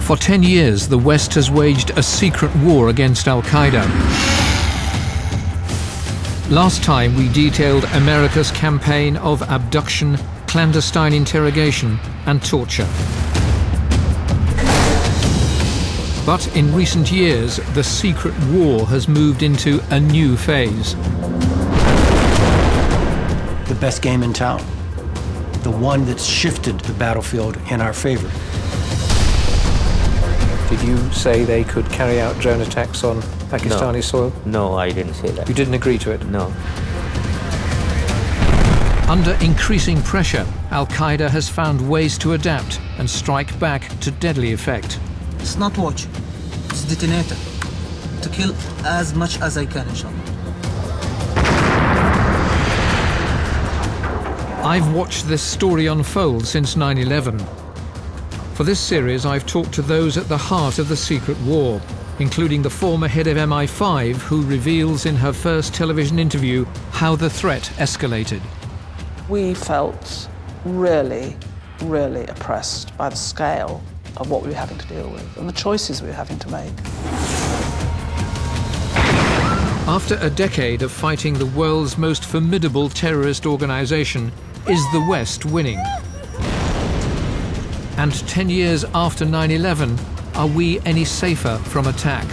For 10 years, the West has waged a secret war against Al-Qaeda. Last time we detailed America's campaign of abduction, clandestine interrogation and torture. But in recent years, the secret war has moved into a new phase. The best game in town. The one that's shifted the battlefield in our favor. Did you say they could carry out drone attacks on Pakistani soil? No, I didn't say that. You didn't agree to it? No. Under increasing pressure, Al-Qaeda has found ways to adapt and strike back to deadly effect. It's not watch, it's detonator. To kill as much as I can, inshallah. I've watched this story unfold since 9/11. For this series, I've talked to those at the heart of the secret war, including the former head of MI5, who reveals in her first television interview how the threat escalated. We felt really, really oppressed by the scale of what we were having to deal with and the choices we were having to make. After a decade of fighting the world's most formidable terrorist organization, is the West winning? And 10 years after 9/11, are we any safer from attack?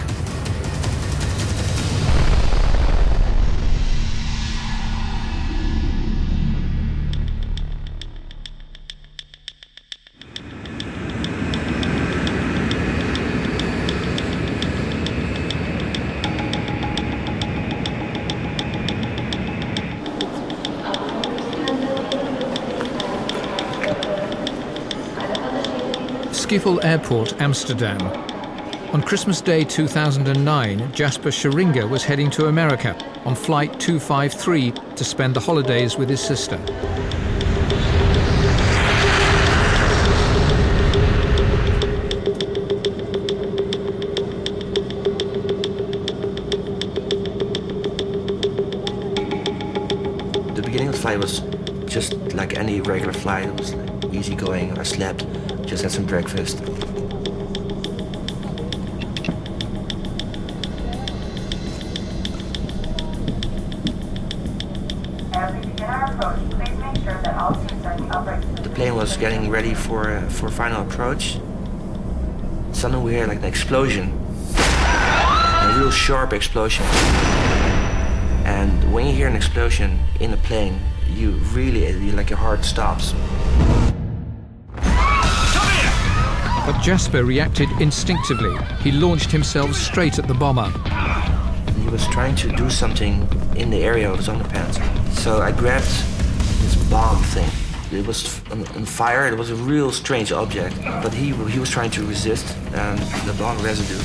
Schiphol Airport, Amsterdam. On Christmas Day 2009, Jasper Scheringa was heading to America on Flight 253 to spend the holidays with his sister. The beginning of the flight was just like any regular flight. It was like easy going. I slept, just had some breakfast. The plane was getting ready for final approach. Suddenly we hear like an explosion, a real sharp explosion. And when you hear an explosion in a plane, like your heart stops. But Jasper reacted instinctively. He launched himself straight at the bomber. He was trying to do something in the area of his underpants. So I grabbed this bomb thing. It was on fire. It was a real strange object, but he was trying to resist, and the bomb residue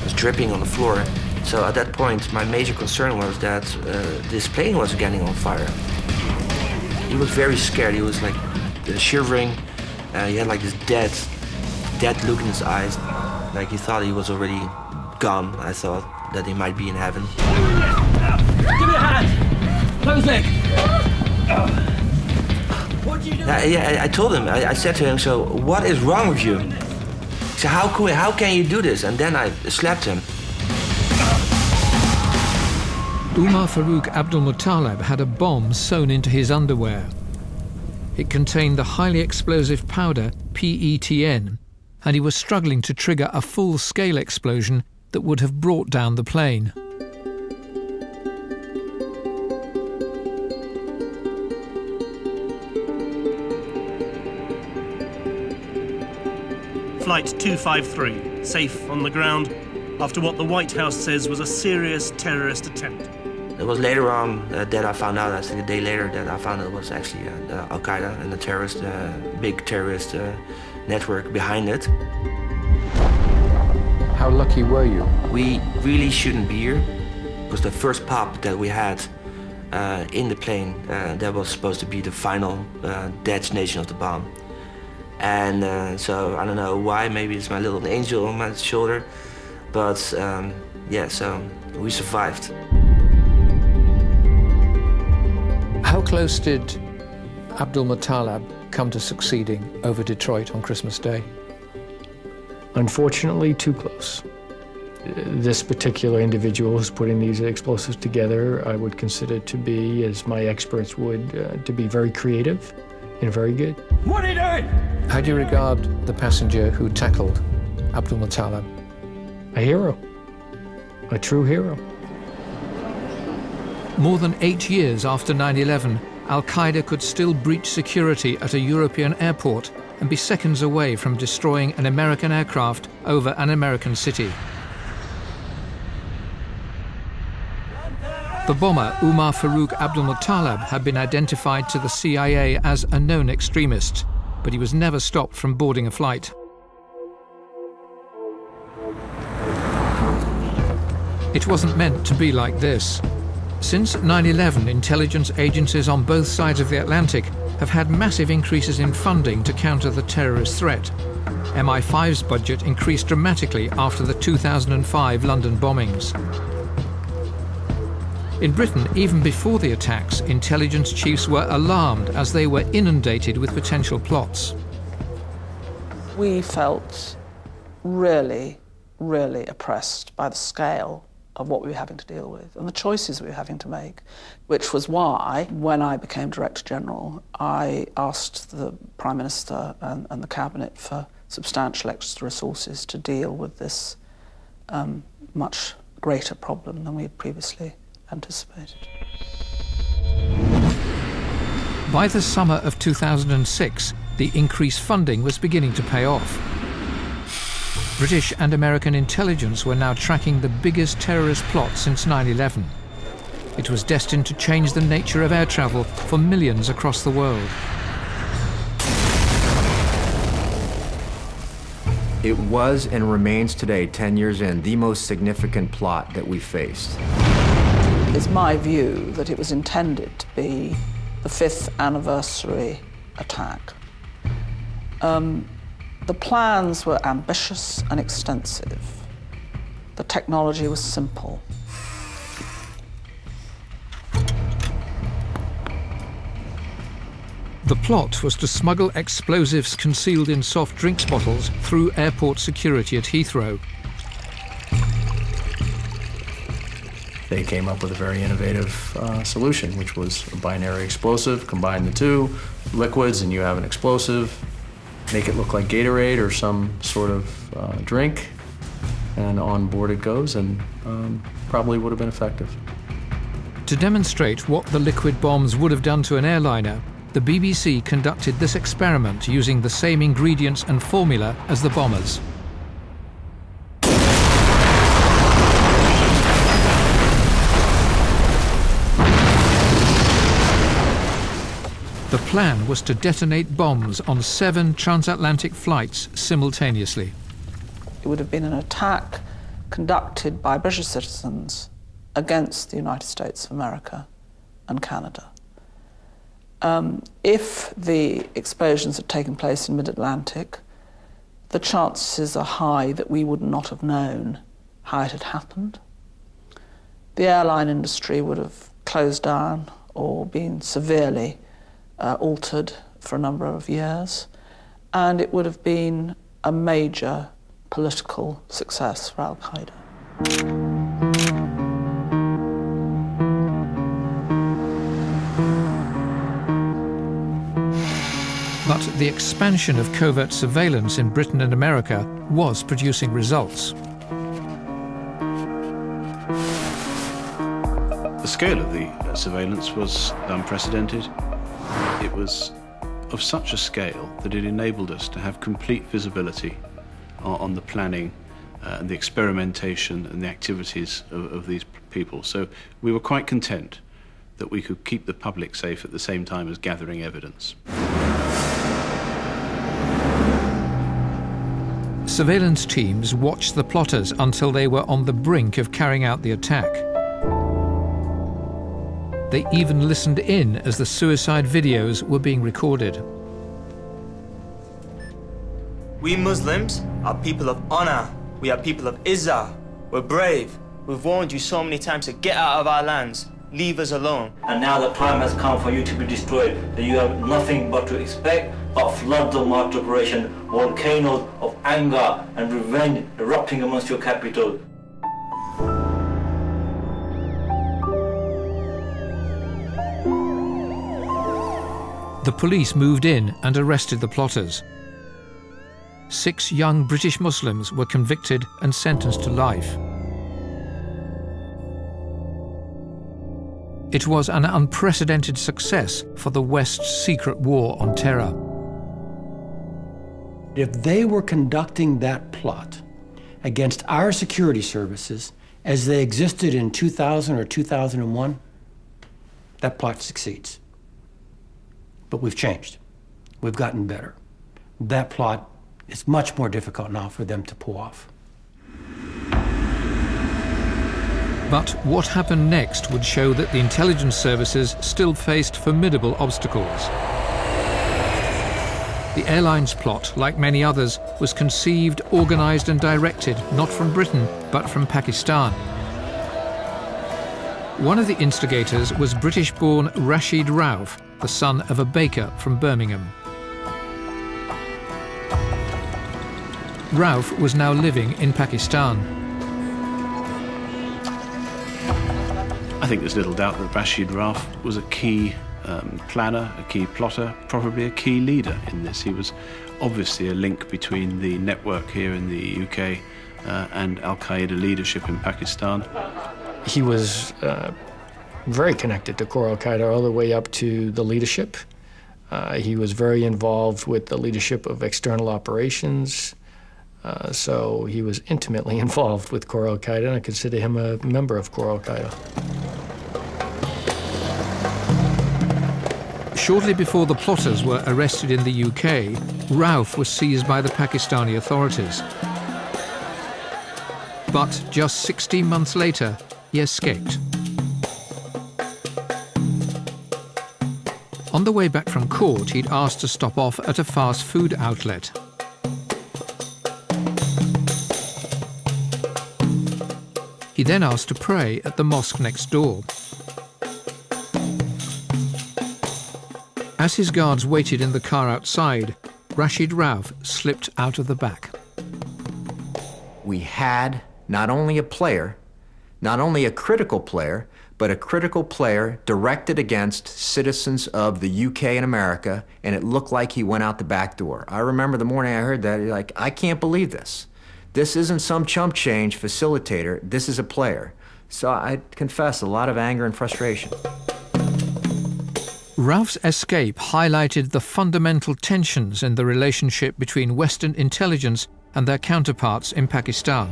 was dripping on the floor. So at that point, my major concern was that this plane was getting on fire. He was very scared. He was like shivering. He had like this dead look in his eyes, like he thought he was already gone. I thought that he might be in heaven. Give me a hand! Close leg! What do you do? Yeah, I told him, I said to him, so what is wrong with you? So how can you do this? And then I slapped him. Umar Farouk Abdulmuttalib had a bomb sewn into his underwear. It contained the highly explosive powder PETN, and he was struggling to trigger a full-scale explosion that would have brought down the plane. Flight 253, safe on the ground, after what the White House says was a serious terrorist attempt. It was later on that I found out, I think a day later, that I found out it was actually Al-Qaeda and the big terrorist network behind it. How lucky were you? We really shouldn't be here, because the first pop that we had in the plane, that was supposed to be the final detonation of the bomb. And so I don't know why, maybe it's my little angel on my shoulder, but yeah, so we survived. How close did Abdulmuttalib come to succeeding over Detroit on Christmas Day? Unfortunately, too close. This particular individual who's putting these explosives together, I would consider to be, as my experts would, to be very creative and very good. What are you doing? How do you regard the passenger who tackled Abdul-Muttalib? A hero. A true hero. More than 8 years after 9/11, Al-Qaeda could still breach security at a European airport and be seconds away from destroying an American aircraft over an American city. The bomber, Umar Farouk Abdul-Muttalib, had been identified to the CIA as a known extremist, but he was never stopped from boarding a flight. It wasn't meant to be like this. Since 9/11, intelligence agencies on both sides of the Atlantic have had massive increases in funding to counter the terrorist threat. MI5's budget increased dramatically after the 2005 London bombings. In Britain, even before the attacks, intelligence chiefs were alarmed as they were inundated with potential plots. We felt really, really oppressed by the scale of what we were having to deal with and the choices we were having to make, which was why, when I became Director General, I asked the Prime Minister and the Cabinet for substantial extra resources to deal with this much greater problem than we had previously anticipated. By the summer of 2006, the increased funding was beginning to pay off. British and American intelligence were now tracking the biggest terrorist plot since 9/11. It was destined to change the nature of air travel for millions across the world. It was and remains today, 10 years in, the most significant plot that we faced. It's my view that it was intended to be the 5th anniversary attack. The plans were ambitious and extensive. The technology was simple. The plot was to smuggle explosives concealed in soft drinks bottles through airport security at Heathrow. They came up with a very innovative solution, which was a binary explosive. Combine the two liquids and you have an explosive. Make it look like Gatorade or some sort of drink, and on board it goes, and probably would have been effective. To demonstrate what the liquid bombs would have done to an airliner, the BBC conducted this experiment using the same ingredients and formula as the bombers. The plan was to detonate bombs on 7 transatlantic flights simultaneously. It would have been an attack conducted by British citizens against the United States of America and Canada. If the explosions had taken place in mid-Atlantic, the chances are high that we would not have known how it had happened. The airline industry would have closed down or been severely altered for a number of years, and it would have been a major political success for Al-Qaeda. But the expansion of covert surveillance in Britain and America was producing results. The scale of the surveillance was unprecedented. It was of such a scale that it enabled us to have complete visibility on the planning and the experimentation and the activities of these people. So we were quite content that we could keep the public safe at the same time as gathering evidence. Surveillance teams watched the plotters until they were on the brink of carrying out the attack. They even listened in as the suicide videos were being recorded. We Muslims are people of honor. We are people of Izzah. We're brave. We've warned you so many times to get out of our lands. leave us alone. And now the time has come for you to be destroyed. You have nothing but to expect a flood of marked operation, volcanoes of anger and revenge erupting amongst your capital. The police moved in and arrested the plotters. 6 young British Muslims were convicted and sentenced to life. It was an unprecedented success for the West's secret war on terror. If they were conducting that plot against our security services as they existed in 2000 or 2001, that plot succeeds. But we've changed. We've gotten better. That plot is much more difficult now for them to pull off. But what happened next would show that the intelligence services still faced formidable obstacles. The airline's plot, like many others, was conceived, organised and directed not from Britain, but from Pakistan. One of the instigators was British-born Rashid Rauf, the son of a baker from Birmingham. Rauf was now living in Pakistan. I think there's little doubt that Rashid Rauf was a key planner, a key plotter, probably a key leader in this. He was obviously a link between the network here in the UK and Al-Qaeda leadership in Pakistan. He was very connected to core Al-Qaeda all the way up to the leadership. He was very involved with the leadership of external operations. So he was intimately involved with core Al-Qaeda, and I consider him a member of core Al-Qaeda. Shortly before the plotters were arrested in the UK, Rauf was seized by the Pakistani authorities. But just 16 months later, he escaped. On the way back from court, he'd asked to stop off at a fast food outlet. He then asked to pray at the mosque next door. As his guards waited in the car outside, Rashid Rauf slipped out of the back. We had not only a player, not only a critical player, but a critical player directed against citizens of the UK and America, and it looked like he went out the back door. I remember the morning I heard that, like, I can't believe this. This isn't some chump change facilitator, this is a player. So I confess, a lot of anger and frustration. Rauf's escape highlighted the fundamental tensions in the relationship between Western intelligence and their counterparts in Pakistan.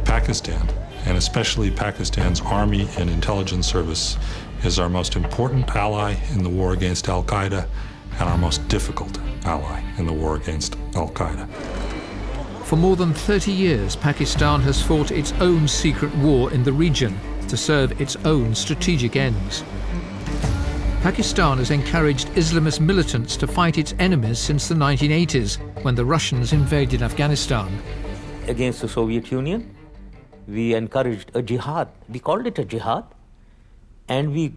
Pakistan, and especially Pakistan's army and intelligence service, is our most important ally in the war against Al-Qaeda and our most difficult ally in the war against Al-Qaeda. For more than 30 years, Pakistan has fought its own secret war in the region to serve its own strategic ends. Pakistan has encouraged Islamist militants to fight its enemies since the 1980s, when the Russians invaded Afghanistan. Against the Soviet Union, we encouraged a jihad. We called it a jihad. And we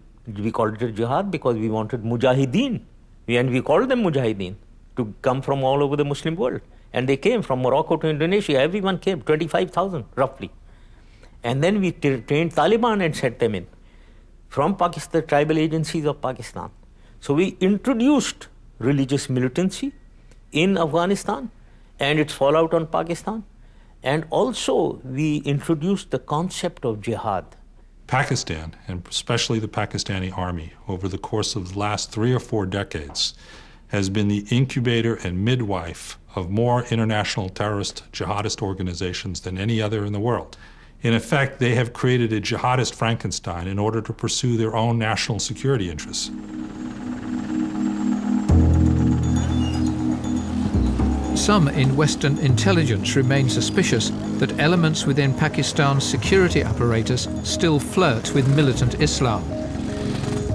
called it a jihad because we wanted mujahideen. And we called them mujahideen to come from all over the Muslim world. And they came from Morocco to Indonesia. Everyone came, 25,000 roughly. And then we trained Taliban and set them in from Pakistan, the tribal agencies of Pakistan. So we introduced religious militancy in Afghanistan and its fallout on Pakistan. And also we introduced the concept of jihad. Pakistan, and especially the Pakistani army, over the course of the last 3 or 4 decades, has been the incubator and midwife of more international terrorist jihadist organizations than any other in the world. In effect, they have created a jihadist Frankenstein in order to pursue their own national security interests. Some in Western intelligence remain suspicious that elements within Pakistan's security apparatus still flirt with militant Islam.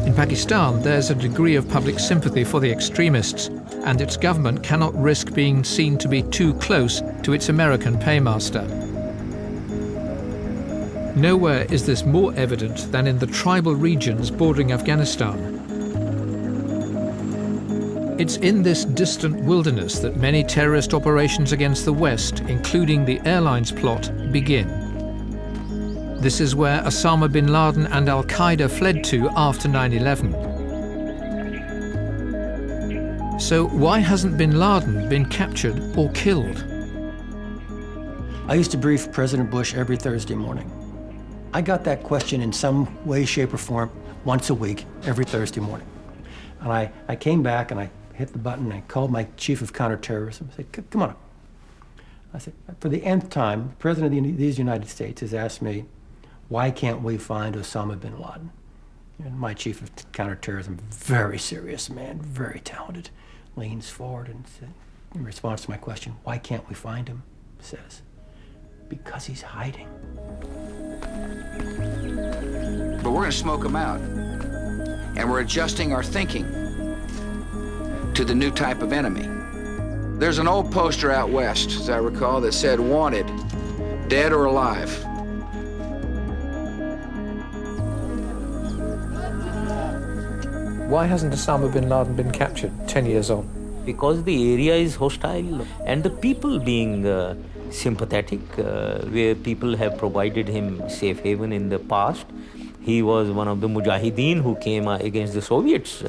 In Pakistan, there's a degree of public sympathy for the extremists, and its government cannot risk being seen to be too close to its American paymaster. Nowhere is this more evident than in the tribal regions bordering Afghanistan. It's in this distant wilderness that many terrorist operations against the West, including the airlines plot, begin. This is where Osama bin Laden and Al-Qaeda fled to after 9/11. So why hasn't bin Laden been captured or killed? I used to brief President Bush every Thursday morning. I got that question in some way, shape, or form once a week, every Thursday morning. And I came back and I hit the button and I called my chief of counterterrorism. I said, come on. I said, for the nth time, the President of these United States has asked me, why can't we find Osama bin Laden? And my chief of counterterrorism, very serious man, very talented, leans forward and said, in response to my question, why can't we find him? Says, because he's hiding. But we're going to smoke him out. And we're adjusting our thinking to the new type of enemy. There's an old poster out west, as I recall, that said, wanted, dead or alive. Why hasn't Osama bin Laden been captured 10 years on? Because the area is hostile and the people being sympathetic, where people have provided him safe haven in the past. He was one of the mujahideen who came against the Soviets.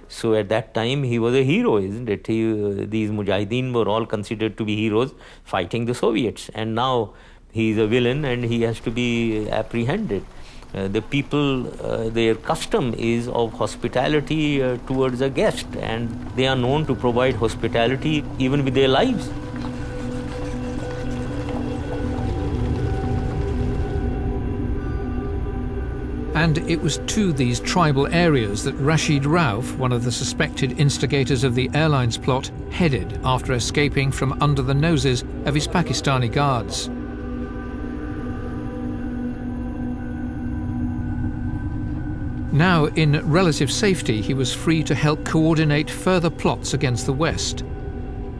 So at that time, he was a hero, isn't it? These mujahideen were all considered to be heroes fighting the Soviets. And now he's a villain and he has to be apprehended. The people, their custom is of hospitality towards a guest, and they are known to provide hospitality even with their lives. And it was to these tribal areas that Rashid Rauf, one of the suspected instigators of the airlines plot, headed after escaping from under the noses of his Pakistani guards. Now, in relative safety, he was free to help coordinate further plots against the West.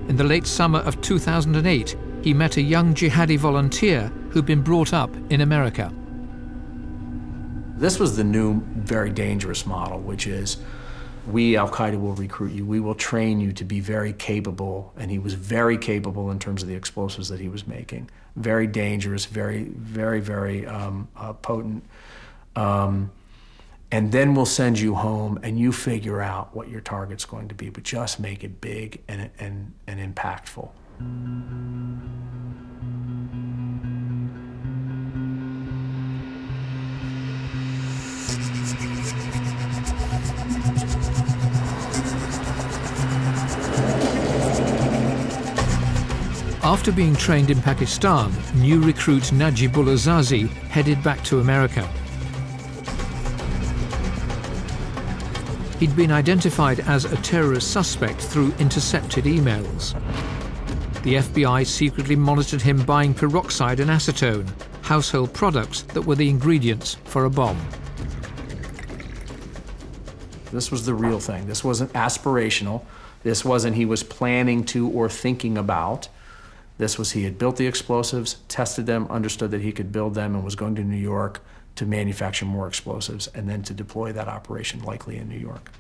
In the late summer of 2008, he met a young jihadi volunteer who'd been brought up in America. This was the new, very dangerous model, which is, we, Al-Qaeda, will recruit you. We will train you to be very capable. And he was very capable in terms of the explosives that he was making. Very dangerous, very, very, very potent. And then we'll send you home and you figure out what your target's going to be, but just make it big and impactful. After being trained in Pakistan, new recruit Najibullah Zazi headed back to America. He'd been identified as a terrorist suspect through intercepted emails. The FBI secretly monitored him buying peroxide and acetone, household products that were the ingredients for a bomb. This was the real thing. This wasn't aspirational. This wasn't he was planning to or thinking about. This was he had built the explosives, tested them, understood that he could build them, and was going to New York to manufacture more explosives and then to deploy that operation likely in New York.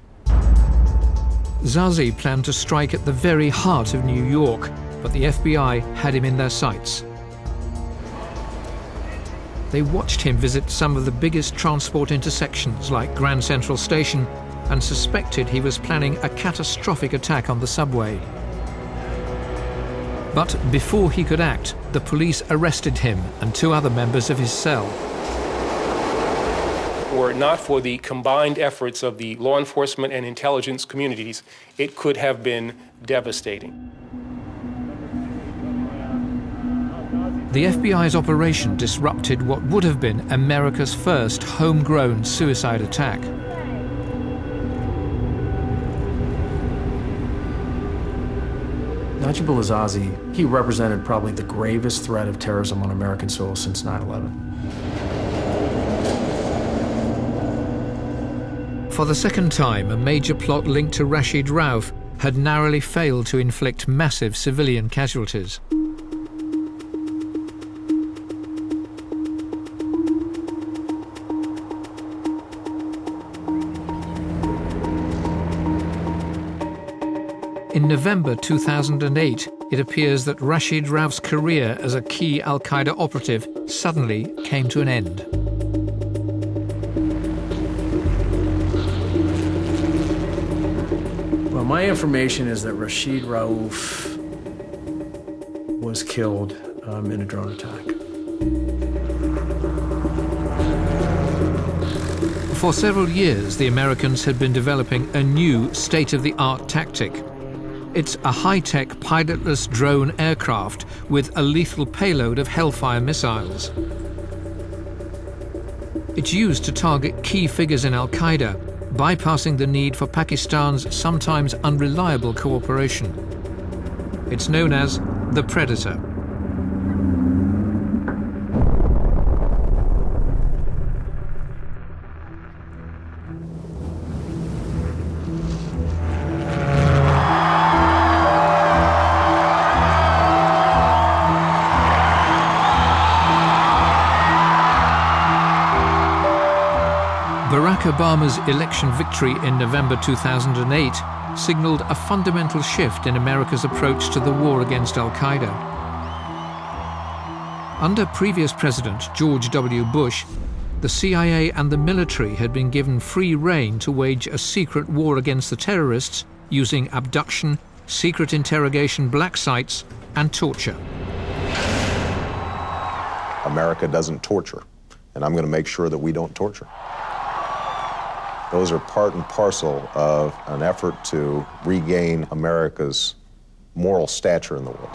Zazi planned to strike at the very heart of New York, but the FBI had him in their sights. They watched him visit some of the biggest transport intersections like Grand Central Station and suspected he was planning a catastrophic attack on the subway. But before he could act, the police arrested him and two other members of his cell. Were it not for the combined efforts of the law enforcement and intelligence communities, it could have been devastating. The FBI's operation disrupted what would have been America's first homegrown suicide attack. Najibullah Zazi, he represented probably the gravest threat of terrorism on American soil since 9/11. For the second time, a major plot linked to Rashid Rauf had narrowly failed to inflict massive civilian casualties. In November 2008, it appears that Rashid Rauf's career as a key al-Qaeda operative suddenly came to an end. Well, my information is that Rashid Rauf was killed in a drone attack. For several years, the Americans had been developing a new state-of-the-art tactic. It's a high-tech pilotless drone aircraft with a lethal payload of Hellfire missiles. It's used to target key figures in al-Qaeda, bypassing the need for Pakistan's sometimes unreliable cooperation. It's known as the Predator. Barack Obama's election victory in November 2008 signaled a fundamental shift in America's approach to the war against al-Qaeda. Under previous President George W. Bush, the CIA and the military had been given free rein to wage a secret war against the terrorists using abduction, secret interrogation black sites, and torture. America doesn't torture, and I'm going to make sure that we don't torture. Those are part and parcel of an effort to regain America's moral stature in the world.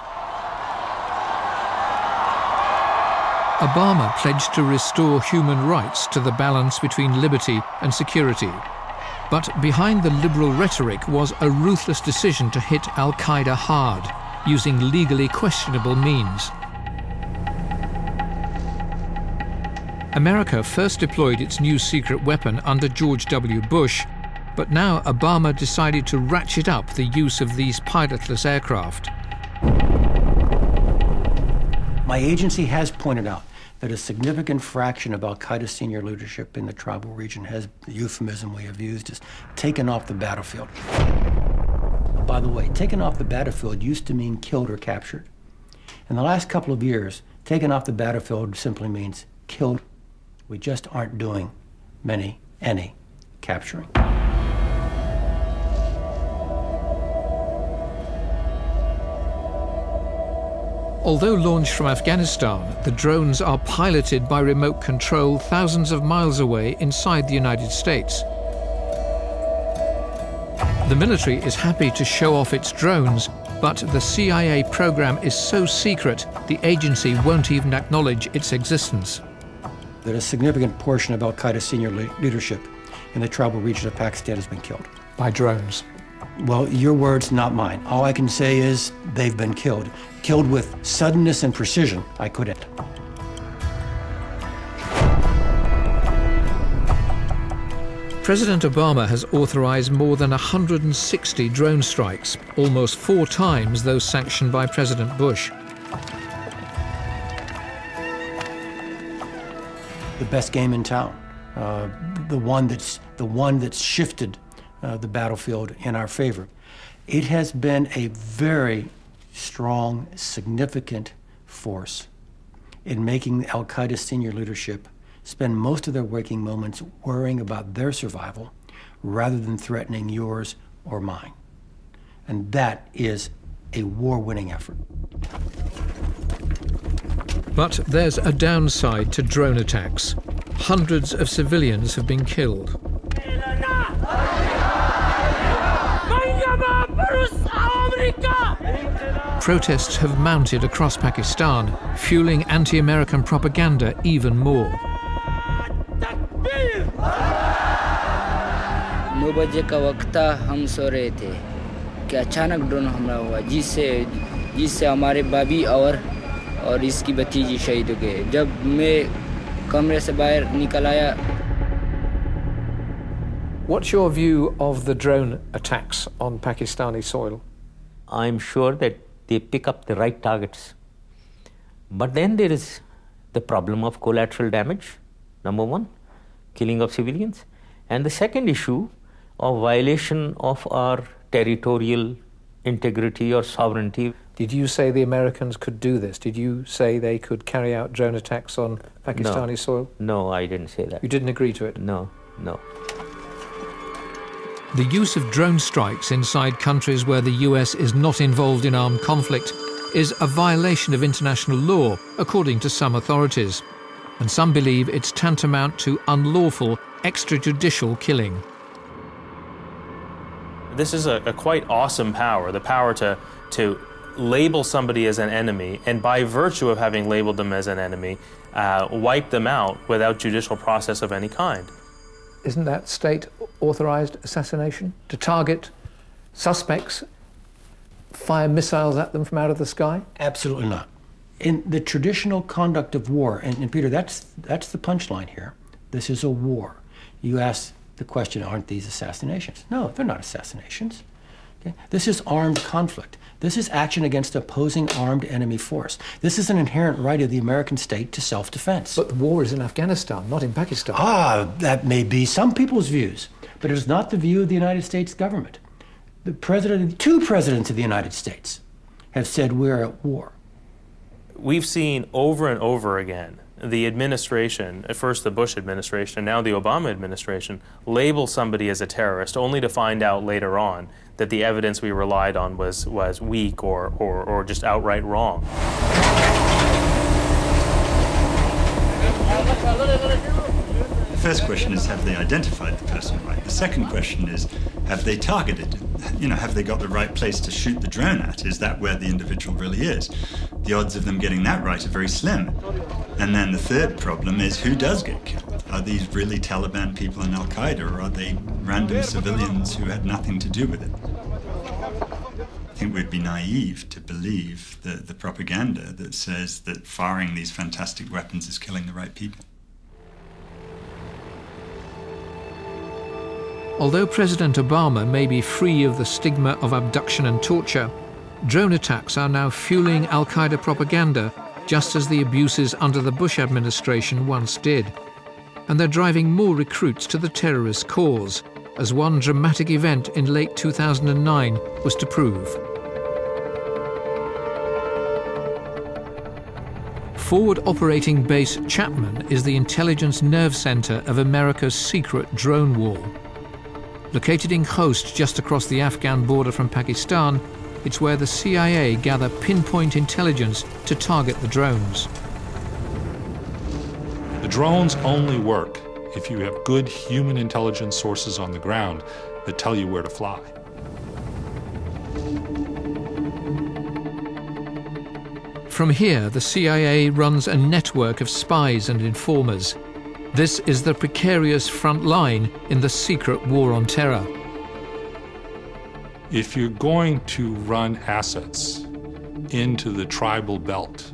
Obama pledged to restore human rights to the balance between liberty and security. But behind the liberal rhetoric was a ruthless decision to hit al-Qaeda hard, using legally questionable means. America first deployed its new secret weapon under George W. Bush, but now Obama decided to ratchet up the use of these pilotless aircraft. My agency has pointed out that a significant fraction of al-Qaeda senior leadership in the tribal region has, the euphemism we have used is, taken off the battlefield. By the way, taken off the battlefield used to mean killed or captured. In the last couple of years, taken off the battlefield simply means killed. We just aren't doing any capturing. Although launched from Afghanistan, the drones are piloted by remote control thousands of miles away inside the United States. The military is happy to show off its drones, but the CIA program is so secret, the agency won't even acknowledge its existence. That a significant portion of al-Qaeda senior leadership in the tribal region of Pakistan has been killed. By drones? Well, your words, not mine. All I can say is they've been killed. Killed with suddenness and precision, I couldn't. President Obama has authorized more than 160 drone strikes, almost 4 times those sanctioned by President Bush. The best game in town, the one that's shifted the battlefield in our favor. It has been a very strong, significant force in making al-Qaeda senior leadership spend most of their waking moments worrying about their survival rather than threatening yours or mine. And that is a war-winning effort. But there's a downside to drone attacks. Hundreds of civilians have been killed. Protests have mounted across Pakistan, fueling anti-American propaganda even more. 9 बजे का वक्त था, हम सो रहे थे कि अचानक drone हमला हुआ जिससे हमारे बाबी और इसकी भतीजी शहीद हो गए। जब मैं कमरे से बाहर निकल आया। What's your view of the drone attacks on Pakistani soil? I'm sure that they pick up the right targets. But then there is the problem of collateral damage, number one, killing of civilians. And the second issue of violation of our territorial integrity or sovereignty. Did you say the Americans could do this? Did you say they could carry out drone attacks on Pakistani soil? No, I didn't say that. You didn't agree to it? No, no. The use of drone strikes inside countries where the US is not involved in armed conflict is a violation of international law, according to some authorities. And some believe it's tantamount to unlawful extrajudicial killing. This is a quite awesome power, the power to label somebody as an enemy, and by virtue of having labeled them as an enemy, wipe them out without judicial process of any kind. Isn't that state-authorized assassination? To target suspects, fire missiles at them from out of the sky? Absolutely not. In the traditional conduct of war, and Peter, that's the punchline here. This is a war. You ask the question, aren't these assassinations? No, they're not assassinations. Okay? This is armed conflict. This is action against opposing armed enemy force. This is an inherent right of the American state to self-defense. But the war is in Afghanistan, not in Pakistan. That may be some people's views, but it is not the view of the United States government. Two presidents of the United States have said we're at war. We've seen over and over again the administration, at first the Bush administration, and now the Obama administration, label somebody as a terrorist only to find out later on that the evidence we relied on was weak or just outright wrong. The first question is, have they identified the person right? The second question is, have they targeted? Have they got the right place to shoot the drone at? Is that where the individual really is? The odds of them getting that right are very slim. And then the third problem is, who does get killed? Are these really Taliban people in Al-Qaeda, or are they random civilians who had nothing to do with it? I think we'd be naive to believe the propaganda that says that firing these fantastic weapons is killing the right people. Although President Obama may be free of the stigma of abduction and torture, drone attacks are now fueling al-Qaeda propaganda, just as the abuses under the Bush administration once did. And they're driving more recruits to the terrorist cause, as one dramatic event in late 2009 was to prove. Forward Operating Base Chapman is the intelligence nerve center of America's secret drone war. Located in Khost, just across the Afghan border from Pakistan, it's where the CIA gather pinpoint intelligence to target the drones. The drones only work if you have good human intelligence sources on the ground that tell you where to fly. From here, the CIA runs a network of spies and informers. This is the precarious front line in the secret war on terror. If you're going to run assets into the tribal belt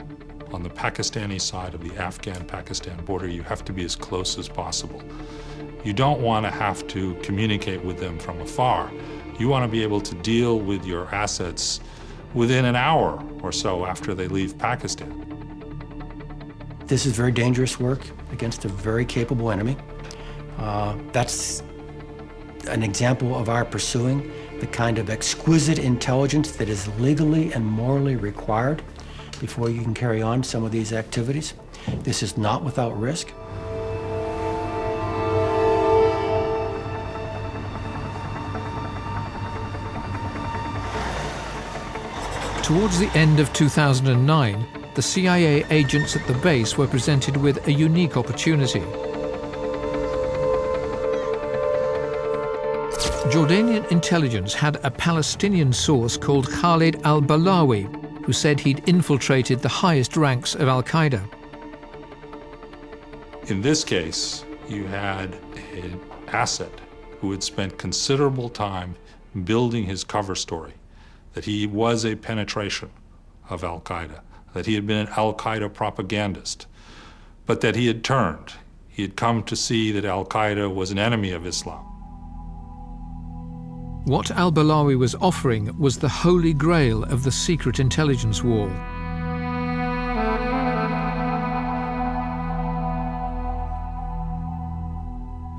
on the Pakistani side of the Afghan-Pakistan border, you have to be as close as possible. You don't want to have to communicate with them from afar. You want to be able to deal with your assets within an hour or so after they leave Pakistan. This is very dangerous work against a very capable enemy. That's an example of our pursuing the kind of exquisite intelligence that is legally and morally required before you can carry on some of these activities. This is not without risk. Towards the end of 2009, the CIA agents at the base were presented with a unique opportunity. Jordanian intelligence had a Palestinian source called Khalid al-Balawi, who said he'd infiltrated the highest ranks of al-Qaeda. In this case, you had an asset who had spent considerable time building his cover story, that he was a penetration of al-Qaeda, that he had been an al-Qaeda propagandist, but that he had turned. He had come to see that al-Qaeda was an enemy of Islam. What al-Balawi was offering was the holy grail of the secret intelligence war.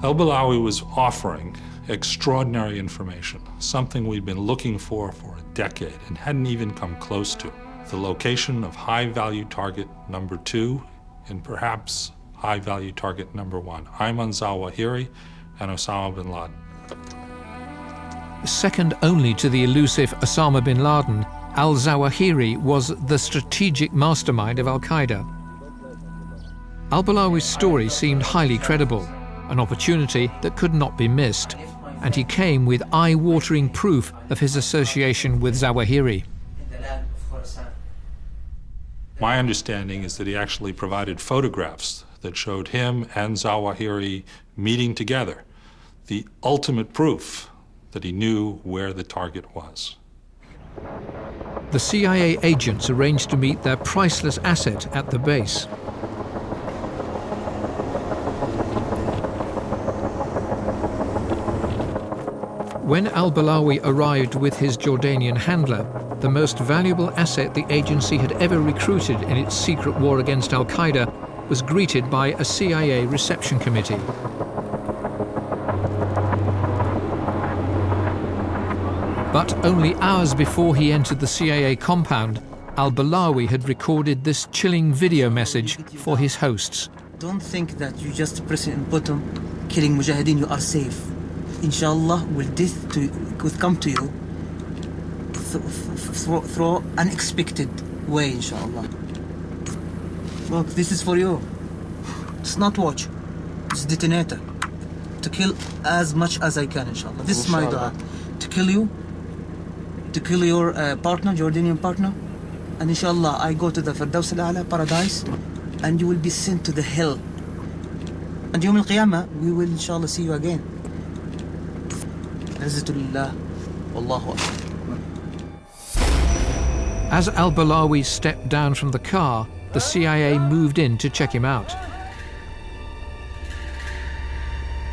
Al-Balawi was offering extraordinary information, something we'd been looking for a decade and hadn't even come close to. The location of high-value target number 2 and perhaps high-value target number 1, Ayman Zawahiri and Osama bin Laden. Second only to the elusive Osama bin Laden, al-Zawahiri was the strategic mastermind of al-Qaeda. Al-Balawi's story seemed highly credible, an opportunity that could not be missed, and he came with eye-watering proof of his association with Zawahiri. My understanding is that he actually provided photographs that showed him and Zawahiri meeting together, the ultimate proof that he knew where the target was. The CIA agents arranged to meet their priceless asset at the base. When al-Balawi arrived with his Jordanian handler, the most valuable asset the agency had ever recruited in its secret war against al-Qaeda was greeted by a CIA reception committee. But only hours before he entered the CIA compound, al-Balawi had recorded this chilling video message for his hosts. Don't think that you just press a button, killing Mujahideen, you are safe. Inshallah, will death will come to you through unexpected way, inshallah. Look, this is for you. It's not watch, it's detonator. To kill as much as I can, inshallah. This is my dua. To kill you, to kill your partner, Jordanian partner, and inshallah I go to the Firdaus al-A'la, paradise, and you will be sent to the hell. And Yawm al-Qiyamah, we will inshallah see you again. As al-Balawi stepped down from the car, the CIA moved in to check him out.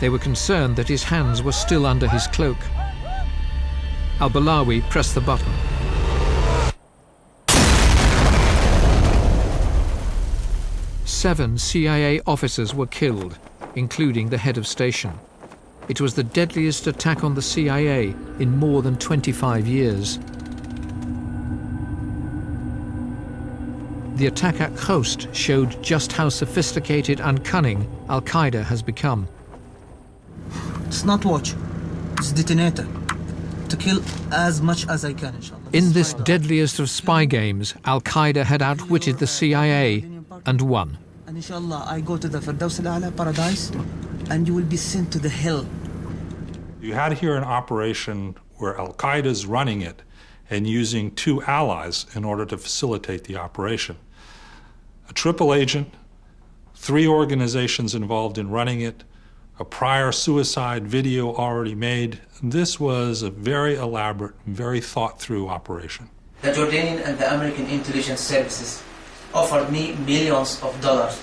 They were concerned that his hands were still under his cloak. Al-Balawi pressed the button. Seven CIA officers were killed, including the head of station. It was the deadliest attack on the CIA in more than 25 years. The attack at Khost showed just how sophisticated and cunning al-Qaeda has become. It's not watch, it's detonator. To kill as much as I can, inshallah. In this deadliest of spy games, al-Qaeda had outwitted the CIA and won. And inshallah, I go to the Firdaus al-A'la, paradise, and you will be sent to the hell. You had here an operation where al-Qaeda's running it and using two allies in order to facilitate the operation. A triple agent, 3 organizations involved in running it, a prior suicide video already made. This was a very elaborate, very thought-through operation. The Jordanian and the American intelligence services offered me millions of dollars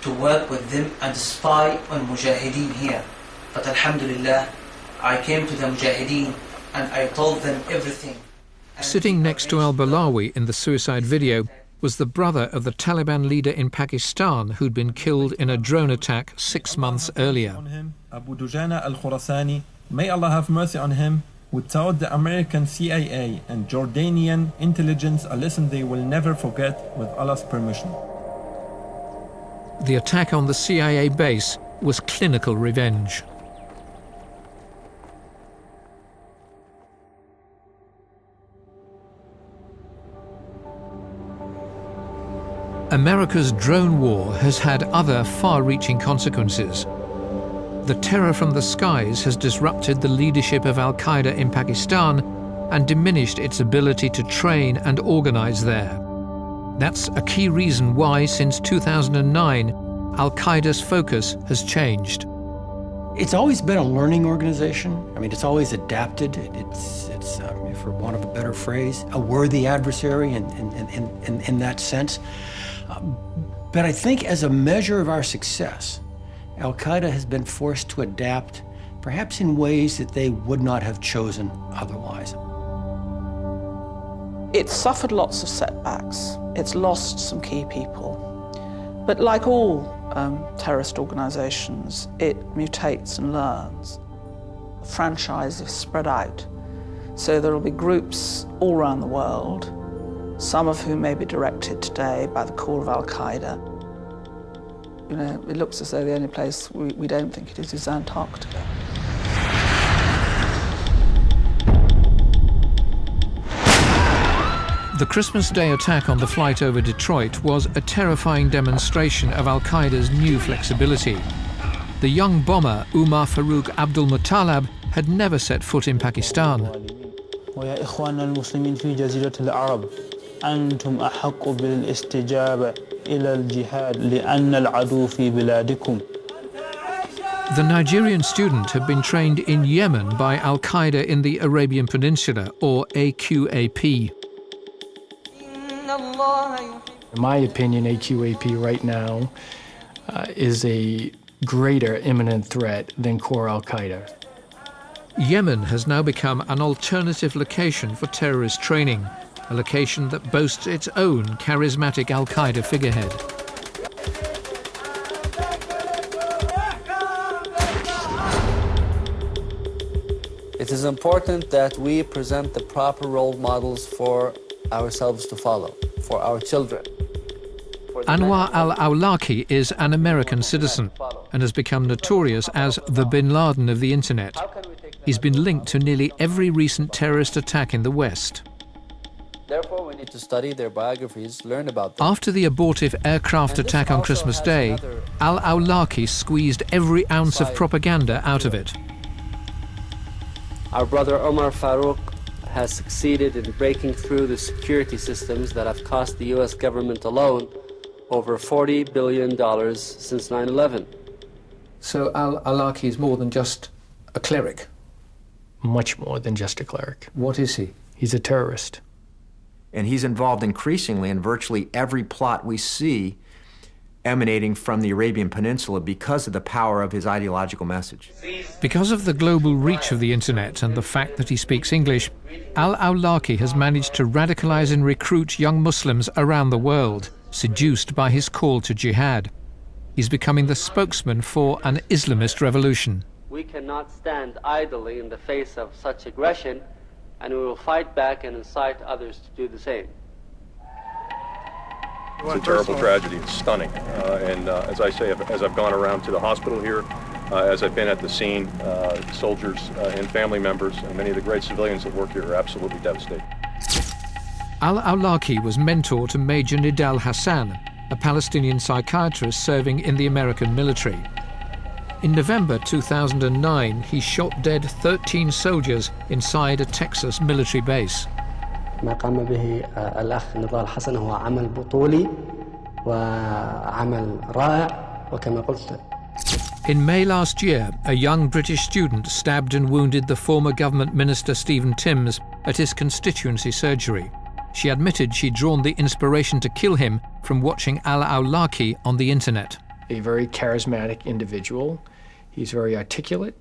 to work with them and spy on Mujahideen here. But alhamdulillah, I came to the Mujahideen and I told them everything. Sitting next to al-Balawi in the suicide video was the brother of the Taliban leader in Pakistan who'd been killed in a drone attack 6 months earlier. Abu Dujana al-Khurasani, may Allah have mercy on him, who taught the American CIA and Jordanian intelligence a lesson they will never forget with Allah's permission. The attack on the CIA base was clinical revenge. America's drone war has had other far-reaching consequences. The terror from the skies has disrupted the leadership of al-Qaeda in Pakistan and diminished its ability to train and organize there. That's a key reason why, since 2009, al-Qaeda's focus has changed. It's always been a learning organization. I mean, it's always adapted. It's for want of a better phrase, a worthy adversary in that sense. But I think as a measure of our success, al-Qaeda has been forced to adapt, perhaps in ways that they would not have chosen otherwise. It's suffered lots of setbacks. It's lost some key people. But like all terrorist organisations, it mutates and learns. The franchise is spread out. So there will be groups all around the world, some of whom may be directed today by the core of Al-Qaeda. You know, it looks as though the only place we don't think it is Antarctica. The Christmas Day attack on the flight over Detroit was a terrifying demonstration of Al-Qaeda's new flexibility. The young bomber Umar Farouk Abdul Muttalib had never set foot in Pakistan. ويا إخواننا المسلمين في جزيرة العرب أنتم أحق بالاستجابة إلى الجهاد لأن العدو في بلادكم. The Nigerian student had been trained in Yemen by Al-Qaeda in the Arabian Peninsula, or AQAP. In my opinion, AQAP right now is a greater imminent threat than core Al-Qaeda. Yemen has now become an alternative location for terrorist training, a location that boasts its own charismatic Al-Qaeda figurehead. It is important that we present the proper role models for ourselves to follow, for our children. Anwar al-Awlaki is an American citizen and has become notorious as the bin Laden of the internet. He's been linked to nearly every recent terrorist attack in the West. Therefore, we need to study their biographies, learn about them. After the abortive aircraft attack on Christmas Day, al-Awlaki squeezed every ounce of propaganda out of it. Our brother Omar Farouk has succeeded in breaking through the security systems that have cost the US government alone over $40 billion since 9/11. So al-Awlaki is more than just a cleric? Much more than just a cleric. What is he? He's a terrorist. And he's involved increasingly in virtually every plot we see emanating from the Arabian Peninsula because of the power of his ideological message. Because of the global reach of the internet and the fact that he speaks English, al-Awlaki has managed to radicalize and recruit young Muslims around the world, seduced by his call to jihad. He's becoming the spokesman for an Islamist revolution. We cannot stand idly in the face of such aggression, and we will fight back and incite others to do the same. It's a terrible tragedy. It's stunning. As I say, as I've gone around to the hospital here, as I've been at the scene, soldiers and family members, and many of the great civilians that work here are absolutely devastated. Al-Awlaki was mentor to Major Nidal Hassan, a Palestinian psychiatrist serving in the American military. In November 2009, he shot dead 13 soldiers inside a Texas military base. ما قام به الأخ نضال حسن هو عمل بطولي وعمل رائع وكما قلت. In May last year, a young British student stabbed and wounded the former government minister Stephen Timms at his constituency surgery. She admitted she'd drawn the inspiration to kill him from watching al-Awlaki on the internet. A very charismatic individual. He's very articulate,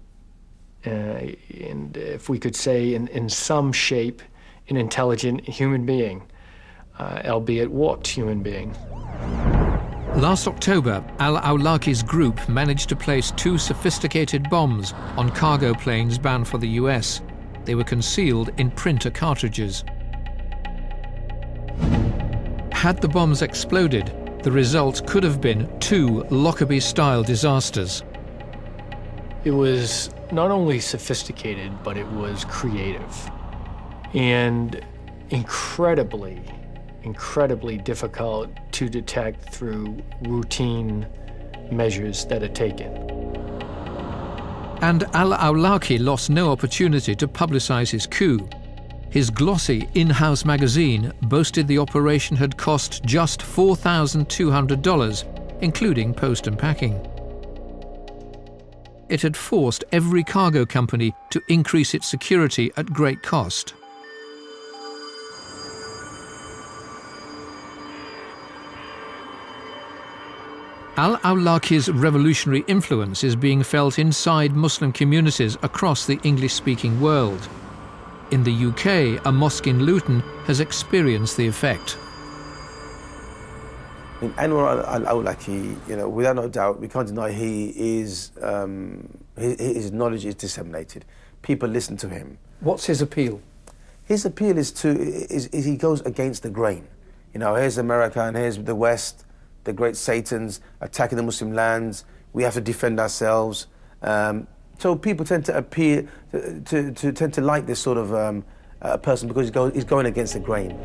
and if we could say in some shape, an intelligent human being, albeit warped human being. Last October, al-Awlaki's group managed to place 2 sophisticated bombs on cargo planes bound for the US. They were concealed in printer cartridges. Had the bombs exploded, the result could have been 2 Lockerbie-style disasters. It was not only sophisticated, but it was creative and incredibly difficult to detect through routine measures that are taken. And al-Awlaki lost no opportunity to publicize his coup. His glossy in-house magazine boasted the operation had cost just $4,200, including post and packing. It had forced every cargo company to increase its security at great cost. Al-Awlaki's revolutionary influence is being felt inside Muslim communities across the English-speaking world. In the UK, a mosque in Luton has experienced the effect. I mean, Anwar al-Awlaki, you know, without no doubt, we can't deny his knowledge is disseminated. People listen to him. What's his appeal? His appeal is he goes against the grain. You know, here's America and here's the West, the great Satans attacking the Muslim lands. We have to defend ourselves. So people tend to appear to like this sort of person because he's going against the grain.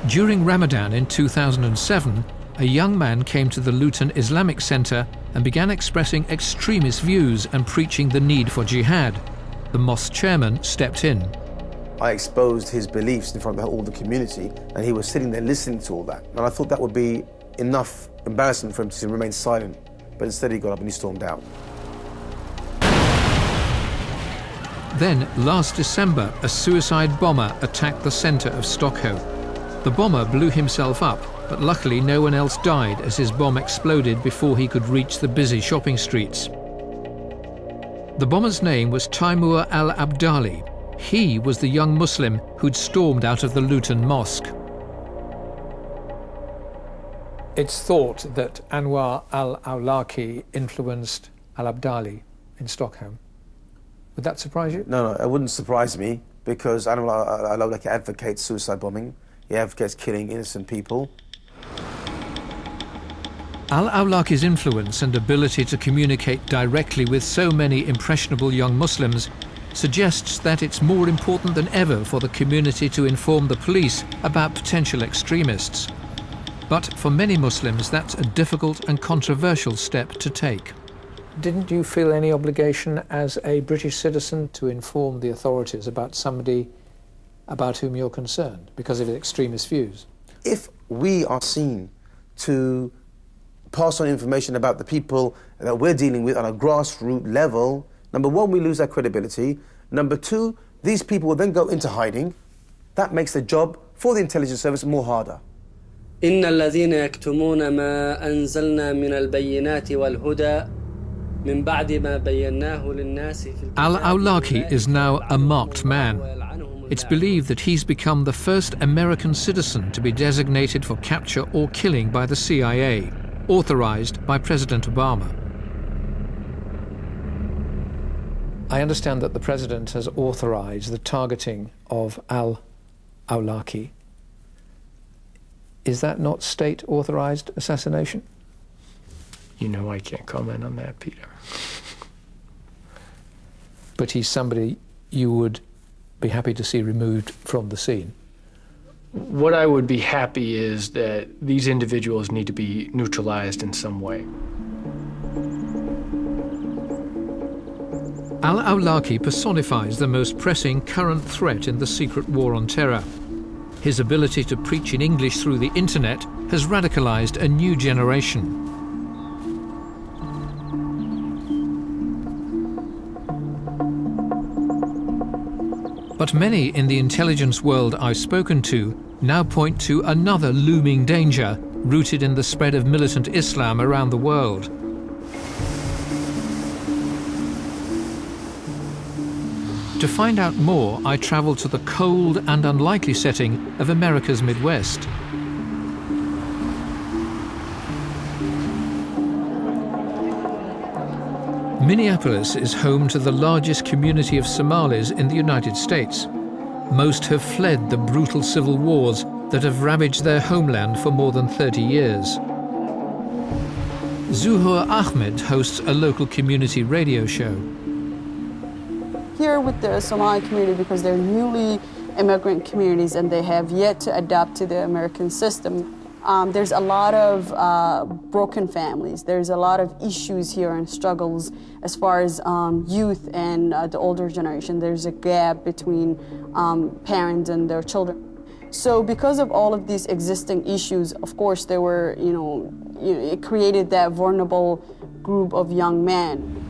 During Ramadan in 2007, a young man came to the Luton Islamic Center and began expressing extremist views and preaching the need for jihad. The mosque chairman stepped in. I exposed his beliefs in front of all the community, and he was sitting there listening to all that. And I thought that would be enough embarrassment for him to remain silent. But instead he got up and he stormed out. Then, last December, a suicide bomber attacked the centre of Stockholm. The bomber blew himself up, but luckily no one else died as his bomb exploded before he could reach the busy shopping streets. The bomber's name was Taimur al-Abdali. He was the young Muslim who'd stormed out of the Luton Mosque. It's thought that Anwar al-Awlaki influenced al-Abdali in Stockholm. Would that surprise you? No, it wouldn't surprise me, because Anwar al-Awlaki advocates suicide bombing. He advocates killing innocent people. Al-Awlaki's influence and ability to communicate directly with so many impressionable young Muslims suggests that it's more important than ever for the community to inform the police about potential extremists. But for many Muslims, that's a difficult and controversial step to take. Didn't you feel any obligation as a British citizen to inform the authorities about somebody about whom you're concerned because of his extremist views? If we are seen to pass on information about the people that we're dealing with on a grassroots level, number one, we lose our credibility. Number two, these people will then go into hiding. That makes the job for the intelligence service more harder. إن الذين يكتمون ما أنزلنا من البينات والهدى من بعد ما بيناه للناس في Al-Awlaki is now a marked man. It's believed that he's become the first American citizen to be designated for capture or killing by the CIA, authorized by President Obama. I understand that the President has authorized the targeting of al-Awlaki. Is that not state-authorized assassination? You know I can't comment on that, Peter. But he's somebody you would be happy to see removed from the scene. What I would be happy is that these individuals need to be neutralized in some way. Al-Awlaki personifies the most pressing current threat in the secret war on terror. His ability to preach in English through the internet has radicalized a new generation. But many in the intelligence world I've spoken to now point to another looming danger rooted in the spread of militant Islam around the world. To find out more, I travelled to the cold and unlikely setting of America's Midwest. Minneapolis is home to the largest community of Somalis in the United States. Most have fled the brutal civil wars that have ravaged their homeland for more than 30 years. Zuhur Ahmed hosts a local community radio show. Here with the Somali community, because they're newly immigrant communities and they have yet to adapt to the American system, there's a lot of broken families. There's a lot of issues here and struggles as far as youth and the older generation. There's a gap between parents and their children. So because of all of these existing issues, of course, there were, it created that vulnerable group of young men.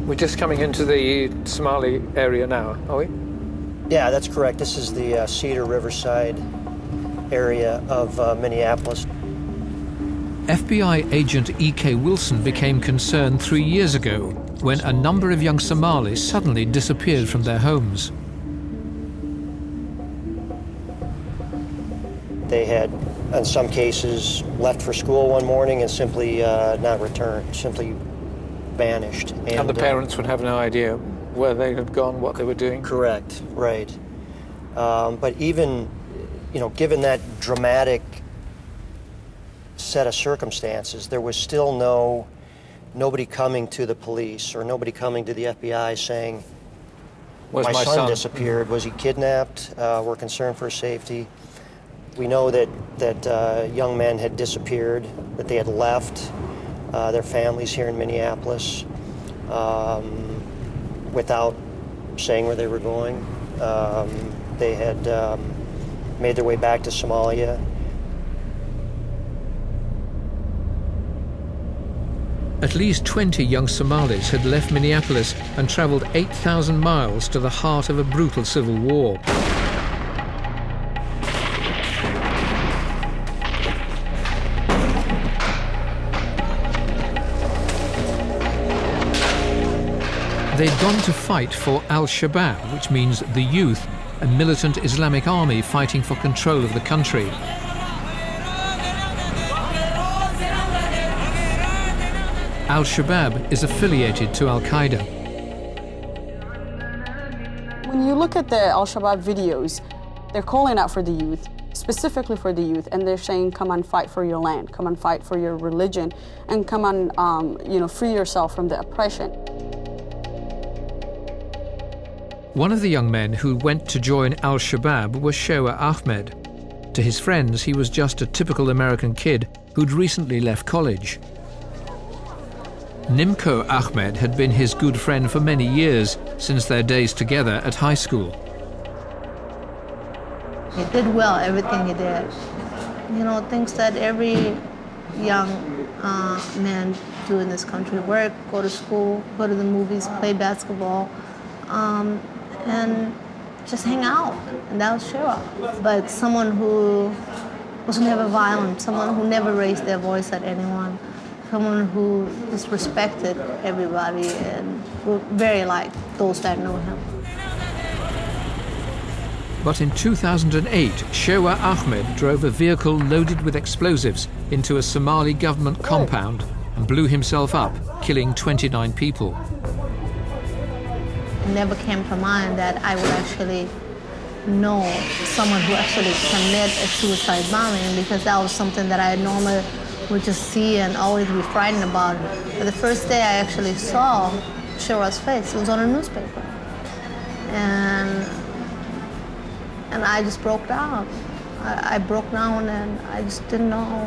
We're just coming into the Somali area now, are we? Yeah, that's correct. This is the Cedar Riverside area of Minneapolis. FBI agent E.K. Wilson became concerned 3 years ago when a number of young Somalis suddenly disappeared from their homes. They had in some cases, left for school one morning and simply not returned, simply vanished. And the parents would have no idea where they had gone, what they were doing? Correct, right. But even, given that dramatic set of circumstances, there was still nobody coming to the police or nobody coming to the FBI saying, my son disappeared. Was he kidnapped? We're concerned for his safety. We know that young men had disappeared, that they had left their families here in Minneapolis without saying where they were going. They had made their way back to Somalia. At least 20 young Somalis had left Minneapolis and travelled 8,000 miles to the heart of a brutal civil war. They'd gone to fight for Al-Shabaab, which means the youth, a militant Islamic army fighting for control of the country. Al-Shabaab is affiliated to Al-Qaeda. When you look at the Al-Shabaab videos, they're calling out for the youth, specifically for the youth, and they're saying, come on, fight for your land, come on, fight for your religion, and come on, free yourself from the oppression. One of the young men who went to join Al-Shabaab was Shoa Ahmed. To his friends, he was just a typical American kid who'd recently left college. Nimco Ahmed had been his good friend for many years, since their days together at high school. He did well, everything he did. Things that every young man do in this country: work, go to school, go to the movies, play basketball, and just hang out. And that was Shoa. But someone who was never violent, someone who never raised their voice at anyone, someone who just respected everybody and were very like those that know him. But in 2008, Shoa Ahmed drove a vehicle loaded with explosives into a Somali government compound and blew himself up, killing 29 people. It never came to mind that I would actually know someone who actually committed a suicide bombing, because that was something that I normally would just see and always be frightened about. But the first day I actually saw Shoa's face, it was on a newspaper. And I just broke down. I broke down and I just didn't know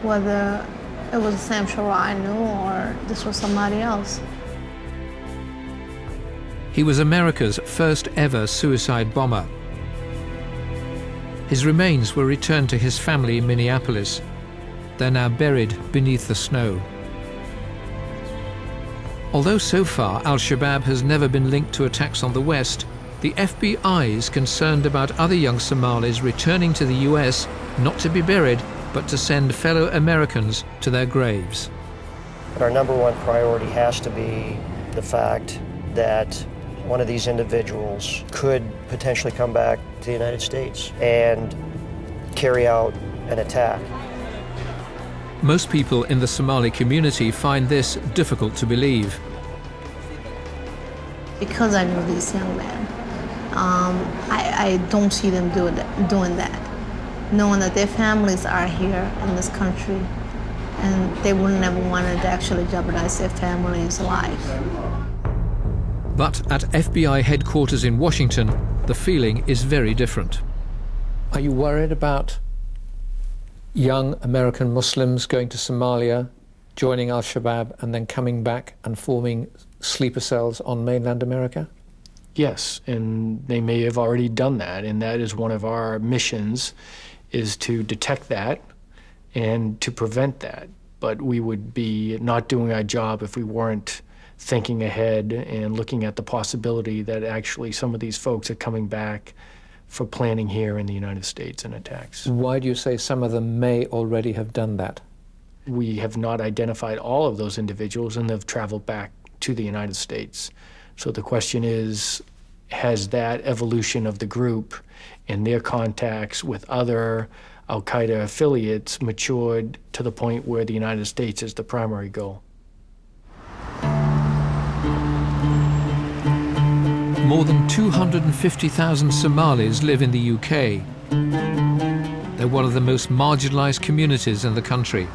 whether it was the same Shoa I knew or this was somebody else. He was America's first ever suicide bomber. His remains were returned to his family in Minneapolis. They're now buried beneath the snow. Although so far Al-Shabaab has never been linked to attacks on the West, the FBI is concerned about other young Somalis returning to the US not to be buried, but to send fellow Americans to their graves. But our number one priority has to be the fact that one of these individuals could potentially come back to the United States and carry out an attack. Most people in the Somali community find this difficult to believe. Because I know these young men, I don't see them doing that, knowing that their families are here in this country and they would never want to actually jeopardize their family's life. But at FBI headquarters in Washington, the feeling is very different. Are you worried about young American Muslims going to Somalia, joining Al-Shabaab, and then coming back and forming sleeper cells on mainland America? Yes, and they may have already done that, and that is one of our missions, is to detect that and to prevent that. But we would be not doing our job if we weren't thinking ahead and looking at the possibility that actually some of these folks are coming back for planning here in the United States and attacks. Why do you say some of them may already have done that? We have not identified all of those individuals and they've traveled back to the United States. So the question is, has that evolution of the group and their contacts with other Al-Qaeda affiliates matured to the point where the United States is the primary goal. More than 250,000 Somalis live in the UK. They're one of the most marginalised communities in the country.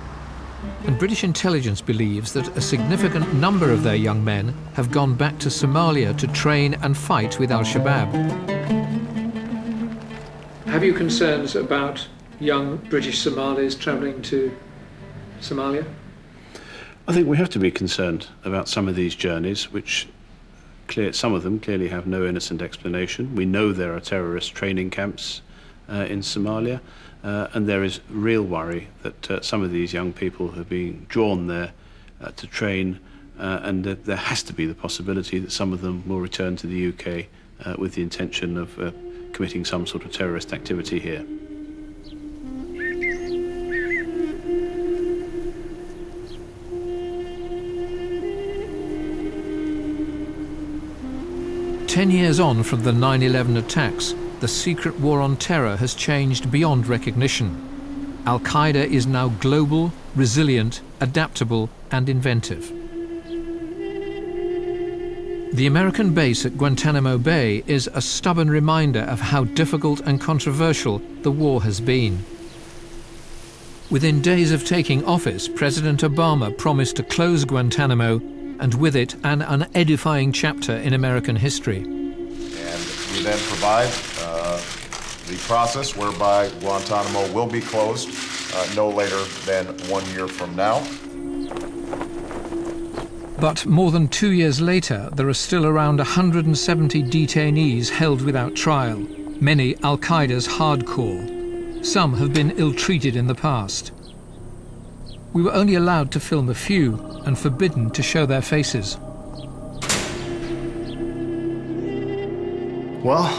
And British intelligence believes that a significant number of their young men have gone back to Somalia to train and fight with al-Shabaab. Have you concerns about young British Somalis travelling to Somalia? I think we have to be concerned about some of these journeys, which some of them clearly have no innocent explanation. We know there are terrorist training camps in Somalia, and there is real worry that some of these young people have been drawn there to train, and that there has to be the possibility that some of them will return to the UK with the intention of committing some sort of terrorist activity here. Ten years on from the 9/11 attacks, the secret war on terror has changed beyond recognition. Al-Qaeda is now global, resilient, adaptable, and inventive. The American base at Guantanamo Bay is a stubborn reminder of how difficult and controversial the war has been. Within days of taking office, President Obama promised to close Guantanamo, and with it an unedifying chapter in American history. And we then provide the process whereby Guantanamo will be closed no later than 1 year from now. But more than 2 years later, there are still around 170 detainees held without trial, many Al-Qaeda's hardcore. Some have been ill-treated in the past. We were only allowed to film a few and forbidden to show their faces. Well,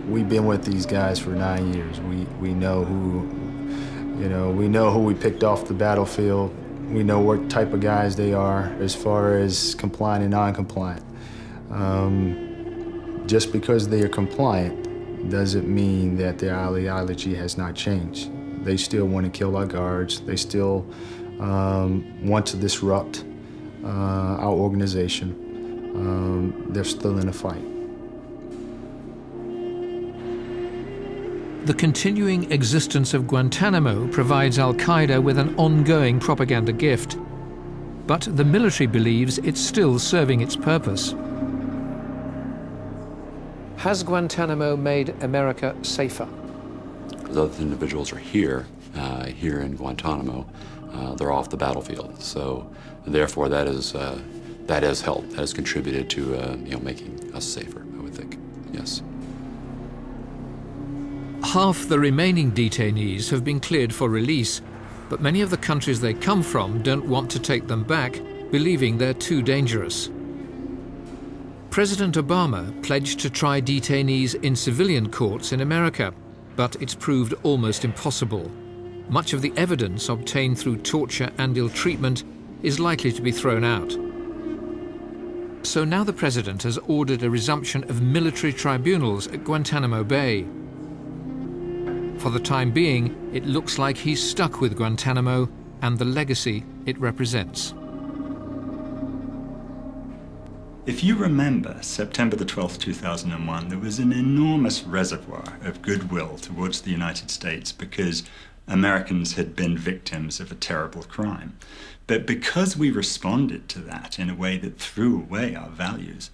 we've been with these guys for 9 years. We know who we picked off the battlefield. We know what type of guys they are as far as compliant and non-compliant. Just because they are compliant doesn't mean that their ideology has not changed. They still want to kill our guards. They still want to disrupt our organization. They're still in a fight. The continuing existence of Guantanamo provides Al-Qaeda with an ongoing propaganda gift. But the military believes it's still serving its purpose. Has Guantanamo made America safer? Those individuals are here in Guantanamo. They're off the battlefield. So therefore that has helped, that has contributed to making us safer, I would think, yes. Half the remaining detainees have been cleared for release, but many of the countries they come from don't want to take them back, believing they're too dangerous. President Obama pledged to try detainees in civilian courts in America, but it's proved almost impossible. Much of the evidence obtained through torture and ill-treatment is likely to be thrown out. So now the president has ordered a resumption of military tribunals at Guantanamo Bay. For the time being, it looks like he's stuck with Guantanamo and the legacy it represents. If you remember, September the 12th, 2001, there was an enormous reservoir of goodwill towards the United States because Americans had been victims of a terrible crime. But because we responded to that in a way that threw away our values,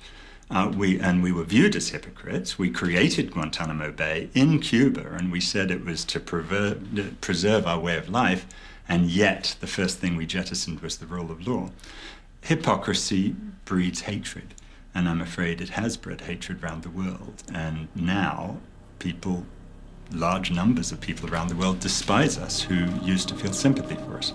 we were viewed as hypocrites. We created Guantanamo Bay in Cuba, and we said it was to preserve our way of life, and yet the first thing we jettisoned was the rule of law. Hypocrisy breeds hatred, and I'm afraid it has bred hatred around the world. And now large numbers of people around the world despise us who used to feel sympathy for us.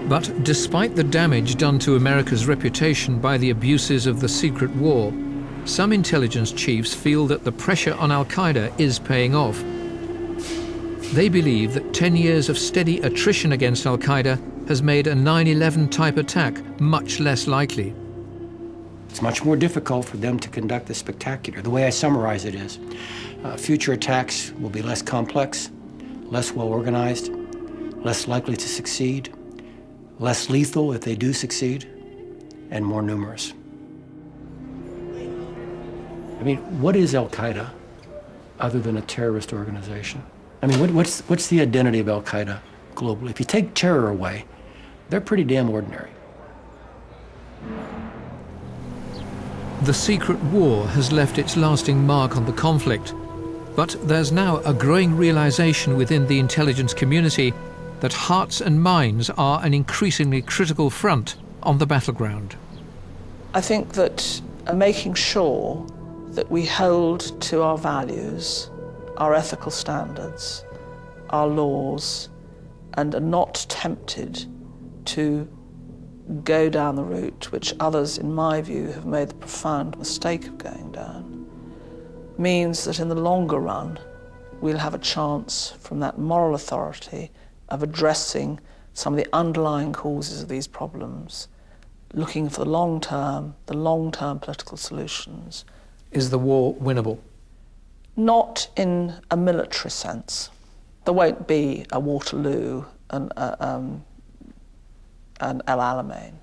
But despite the damage done to America's reputation by the abuses of the secret war, some intelligence chiefs feel that the pressure on Al-Qaeda is paying off. They believe that 10 years of steady attrition against Al-Qaeda has made a 9/11 type attack much less likely. It's much more difficult for them to conduct the spectacular. The way I summarize it is, future attacks will be less complex, less well-organized, less likely to succeed, less lethal if they do succeed, and more numerous. I mean, what is Al-Qaeda other than a terrorist organization? I mean, what's the identity of Al-Qaeda globally? If you take terror away, they're pretty damn ordinary. The secret war has left its lasting mark on the conflict, but there's now a growing realization within the intelligence community that hearts and minds are an increasingly critical front on the battleground. I think that making sure that we hold to our values, our ethical standards, our laws, and are not tempted to go down the route which others, in my view, have made the profound mistake of going down, means that in the longer run, we'll have a chance from that moral authority of addressing some of the underlying causes of these problems, looking for the long-term political solutions. Is the war winnable? Not in a military sense. There won't be a Waterloo and El Alamein.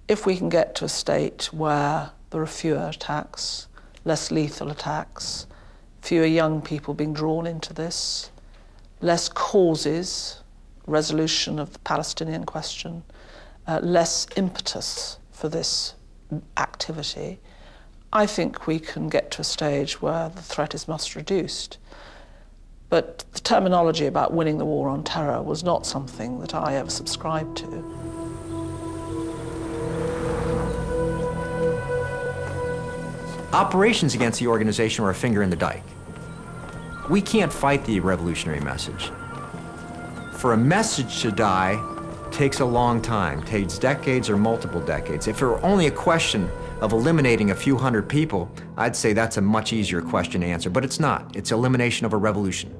If we can get to a state where there are fewer attacks, less lethal attacks, fewer young people being drawn into this, less causes, resolution of the Palestinian question, less impetus for this activity, I think we can get to a stage where the threat is much reduced. But the terminology about winning the war on terror was not something that I ever subscribed to. Operations against the organization are a finger in the dike. We can't fight the revolutionary message. For a message to die takes a long time, takes decades or multiple decades. If it were only a question of eliminating a few hundred people, I'd say that's a much easier question to answer, but it's not. It's elimination of a revolution.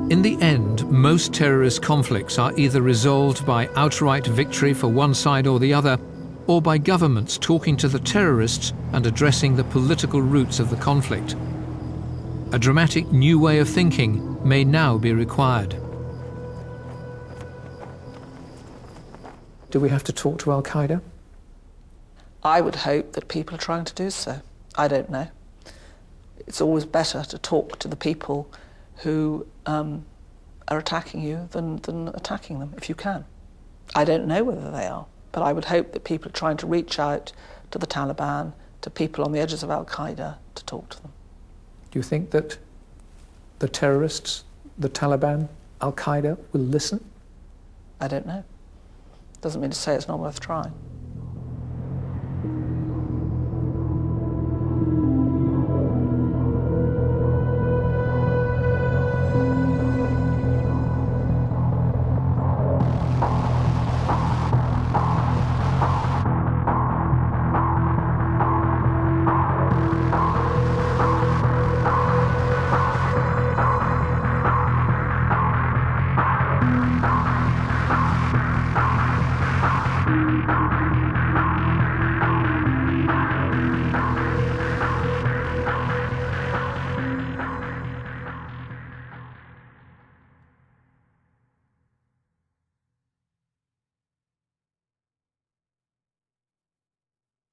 In the end, most terrorist conflicts are either resolved by outright victory for one side or the other, or by governments talking to the terrorists and addressing the political roots of the conflict. A dramatic new way of thinking may now be required. Do we have to talk to Al-Qaeda? I would hope that people are trying to do so. I don't know. It's always better to talk to the people who are attacking you than attacking them, if you can. I don't know whether they are, but I would hope that people are trying to reach out to the Taliban, to people on the edges of Al-Qaeda, to talk to them. Do you think that the terrorists, the Taliban, Al-Qaeda will listen? I don't know. Doesn't mean to say it's not worth trying.